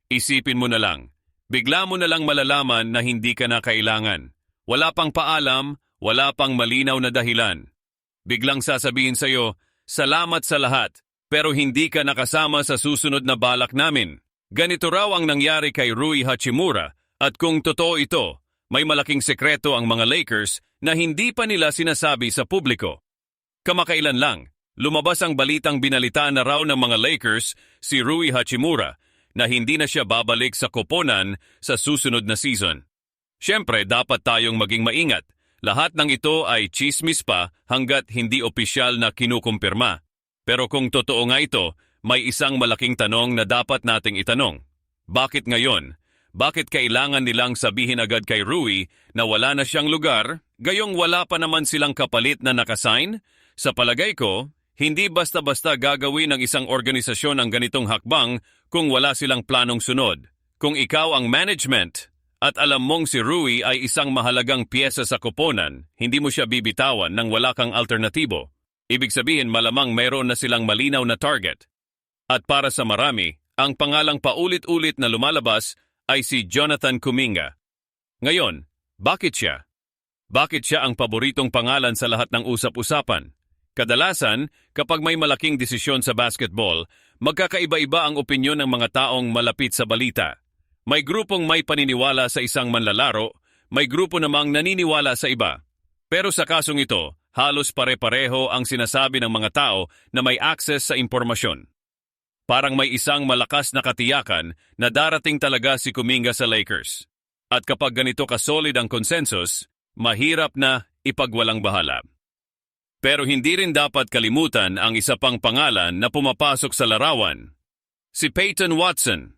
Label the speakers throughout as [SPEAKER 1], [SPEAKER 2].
[SPEAKER 1] Isipin mo na lang, bigla mo na lang malalaman na hindi ka na kailangan. Wala pang paalam, wala pang malinaw na dahilan. Biglang sasabihin sa'yo, salamat sa lahat, pero hindi ka nakasama sa susunod na balak namin. Ganito raw ang nangyari kay Rui Hachimura, at kung totoo ito, may malaking sekreto ang mga Lakers na hindi pa nila sinasabi sa publiko. Kamakailan lang, lumabas ang balitang binalitaan na raw ng mga Lakers si Rui Hachimura na hindi na siya babalik sa koponan sa susunod na season. Siyempre, dapat tayong maging maingat. Lahat ng ito ay chismis pa hanggat hindi opisyal na kinukumpirma. Pero kung totoo nga ito, may isang malaking tanong na dapat nating itanong. Bakit ngayon? Bakit kailangan nilang sabihin agad kay Rui na wala na siyang lugar, gayong wala pa naman silang kapalit na nakasign? Sa palagay ko, hindi basta-basta gagawin ng isang organisasyon ang ganitong hakbang kung wala silang planong sunod. Kung ikaw ang management at alam mong si Rui ay isang mahalagang piyesa sa koponan, hindi mo siya bibitawan nang wala kang alternatibo. Ibig sabihin malamang mayroon na silang malinaw na target. At para sa marami, ang pangalang paulit-ulit na lumalabas ay si Jonathan Kuminga. Ngayon, bakit siya? Bakit siya ang paboritong pangalan sa lahat ng usap-usapan? Kadalasan, kapag may malaking desisyon sa basketball, magkakaiba-iba ang opinyon ng mga taong malapit sa balita. May grupong may paniniwala sa isang manlalaro, may grupo namang naniniwala sa iba. Pero sa kasong ito, halos pare-pareho ang sinasabi ng mga tao na may access sa impormasyon. Parang may isang malakas na katiyakan na darating talaga si Kuminga sa Lakers. At kapag ganito kasolid ang consensus, mahirap na ipagwalang bahala. Pero hindi rin dapat kalimutan ang isa pang pangalan na pumapasok sa larawan. Si Peyton Watson.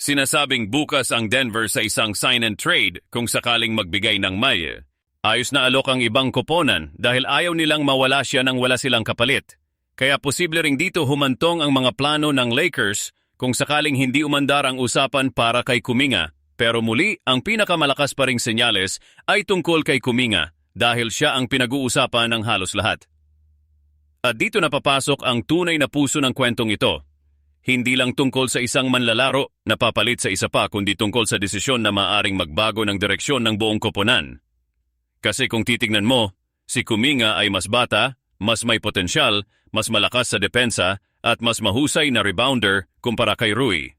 [SPEAKER 1] Sinasabing bukas ang Denver sa isang sign and trade kung sakaling magbigay ng may. Ayos na alok ang ibang koponan dahil ayaw nilang mawala siya nang wala silang kapalit. Kaya posible ring dito humantong ang mga plano ng Lakers kung sakaling hindi umandar ang usapan para kay Kuminga. Pero muli, ang pinakamalakas pa ring senyales ay tungkol kay Kuminga dahil siya ang pinag-uusapan ng halos lahat. At dito napapasok ang tunay na puso ng kwentong ito. Hindi lang tungkol sa isang manlalaro na papalit sa isa pa kundi tungkol sa desisyon na maaring magbago ng direksyon ng buong koponan. Kasi kung titignan mo, si Kuminga ay mas bata, mas may potensyal, mas malakas sa depensa at mas mahusay na rebounder kumpara kay Rui.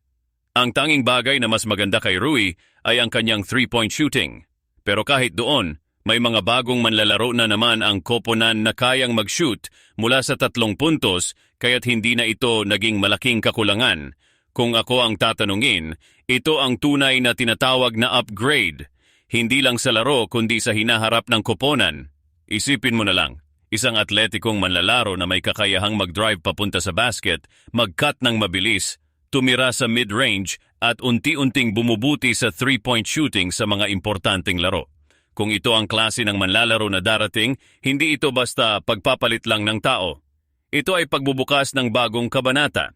[SPEAKER 1] Ang tanging bagay na mas maganda kay Rui ay ang kanyang 3-point shooting. Pero kahit doon, may mga bagong manlalaro na naman ang koponan na kayang mag-shoot mula sa 3 puntos kaya't hindi na ito naging malaking kakulangan. Kung ako ang tatanungin, ito ang tunay na tinatawag na upgrade. Hindi lang sa laro kundi sa hinaharap ng koponan. Isipin mo na lang, isang atletikong manlalaro na may kakayahang mag-drive papunta sa basket, mag-cut ng mabilis, tumira sa mid-range at unti-unting bumubuti sa 3-point shooting sa mga importanteng laro. Kung ito ang klase ng manlalaro na darating, hindi ito basta pagpapalit lang ng tao. Ito ay pagbubukas ng bagong kabanata.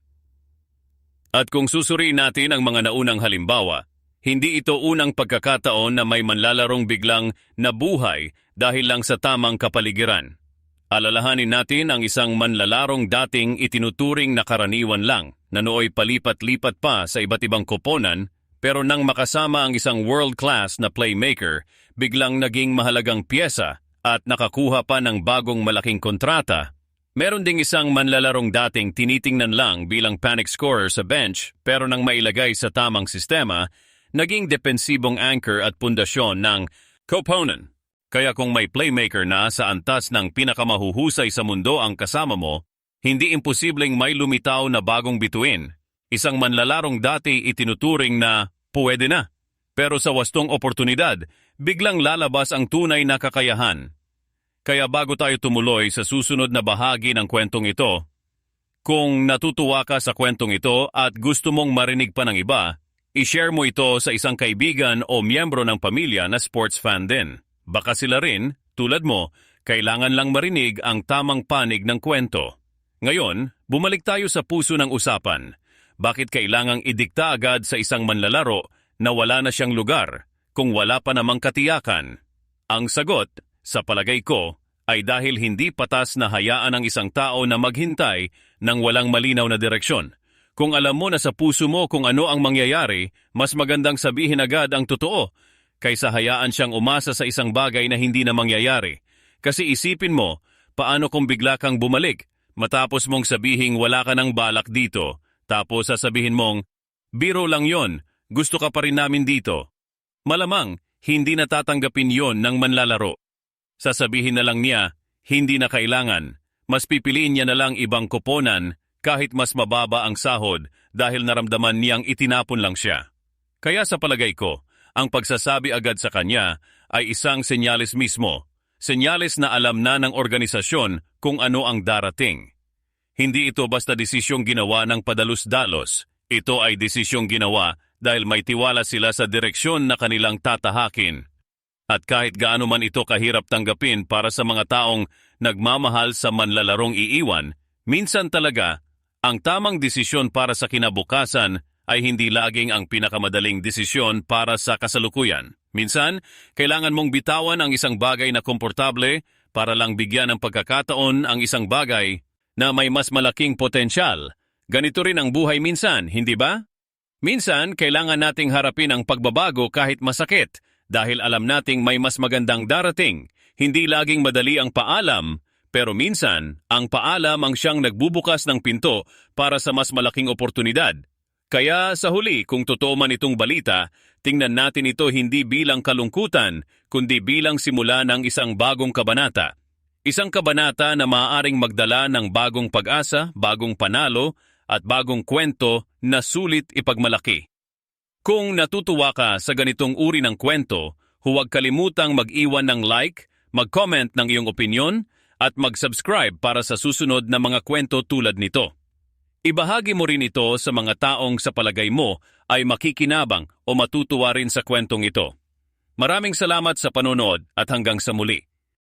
[SPEAKER 1] At kung susuriin natin ang mga naunang halimbawa, hindi ito unang pagkakataon na may manlalarong biglang nabuhay dahil lang sa tamang kapaligiran. Alalahanin natin ang isang manlalarong dating itinuturing na karaniwan lang, na nooy palipat-lipat pa sa iba't ibang koponan, pero nang makasama ang isang world-class na playmaker, biglang naging mahalagang piyesa at nakakuha pa ng bagong malaking kontrata. Meron ding isang manlalarong dating tinitingnan lang bilang panic scorer sa bench pero nang mailagay sa tamang sistema, naging depensibong anchor at pundasyon ng koponan. Kaya kung may playmaker na sa antas ng pinakamahuhusay sa mundo ang kasama mo, hindi imposibleng may lumitaw na bagong bituin. Isang manlalarong dati itinuturing na pwede na. Pero sa wastong oportunidad, biglang lalabas ang tunay na kakayahan. Kaya bago tayo tumuloy sa susunod na bahagi ng kwentong ito, kung natutuwa ka sa kwentong ito at gusto mong marinig pa ng iba, i-share mo ito sa isang kaibigan o miyembro ng pamilya na sports fan din. Baka sila rin, tulad mo, kailangan lang marinig ang tamang panig ng kwento. Ngayon, bumalik tayo sa puso ng usapan. Bakit kailangang idikta agad sa isang manlalaro na wala na siyang lugar kung wala pa namang katiyakan? Ang sagot, sa palagay ko, ay dahil hindi patas na hayaan ang isang tao na maghintay ng walang malinaw na direksyon. Kung alam mo na sa puso mo kung ano ang mangyayari, mas magandang sabihin agad ang totoo kaysa hayaan siyang umasa sa isang bagay na hindi na mangyayari. Kasi isipin mo, paano kung bigla kang bumalik, matapos mong sabihing wala ka ng balak dito, tapos sasabihin mong, biro lang yon, gusto ka pa rin namin dito. Malamang, hindi natatanggapin yon ng manlalaro. Sasabihin na lang niya, hindi na kailangan, mas pipiliin niya na lang ibang koponan kahit mas mababa ang sahod dahil naramdaman niyang itinapon lang siya. Kaya sa palagay ko, ang pagsasabi agad sa kanya ay isang senyales mismo, senyales na alam na ng organisasyon kung ano ang darating. Hindi ito basta desisyong ginawa ng padalus-dalos, ito ay desisyong ginawa dahil may tiwala sila sa direksyon na kanilang tatahakin. At kahit gaano man ito kahirap tanggapin para sa mga taong nagmamahal sa manlalarong iiwan, minsan talaga, ang tamang desisyon para sa kinabukasan ay hindi laging ang pinakamadaling desisyon para sa kasalukuyan. Minsan, kailangan mong bitawan ang isang bagay na komportable para lang bigyan ng pagkakataon ang isang bagay na may mas malaking potensyal. Ganito rin ang buhay minsan, hindi ba? Minsan, kailangan nating harapin ang pagbabago kahit masakit dahil alam nating may mas magandang darating. Hindi laging madali ang paalam, pero minsan, ang paalam ang siyang nagbubukas ng pinto para sa mas malaking oportunidad. Kaya sa huli, kung totoo man itong balita, tingnan natin ito hindi bilang kalungkutan, kundi bilang simula ng isang bagong kabanata. Isang kabanata na maaaring magdala ng bagong pag-asa, bagong panalo, at bagong kwento na sulit ipagmalaki. Kung natutuwa ka sa ganitong uri ng kwento, huwag kalimutang mag-iwan ng like, mag-comment ng iyong opinyon, at mag-subscribe para sa susunod na mga kwento tulad nito. Ibahagi mo rin ito sa mga taong sa palagay mo ay makikinabang o matutuwa rin sa kwentong ito. Maraming salamat sa panonood at hanggang sa muli.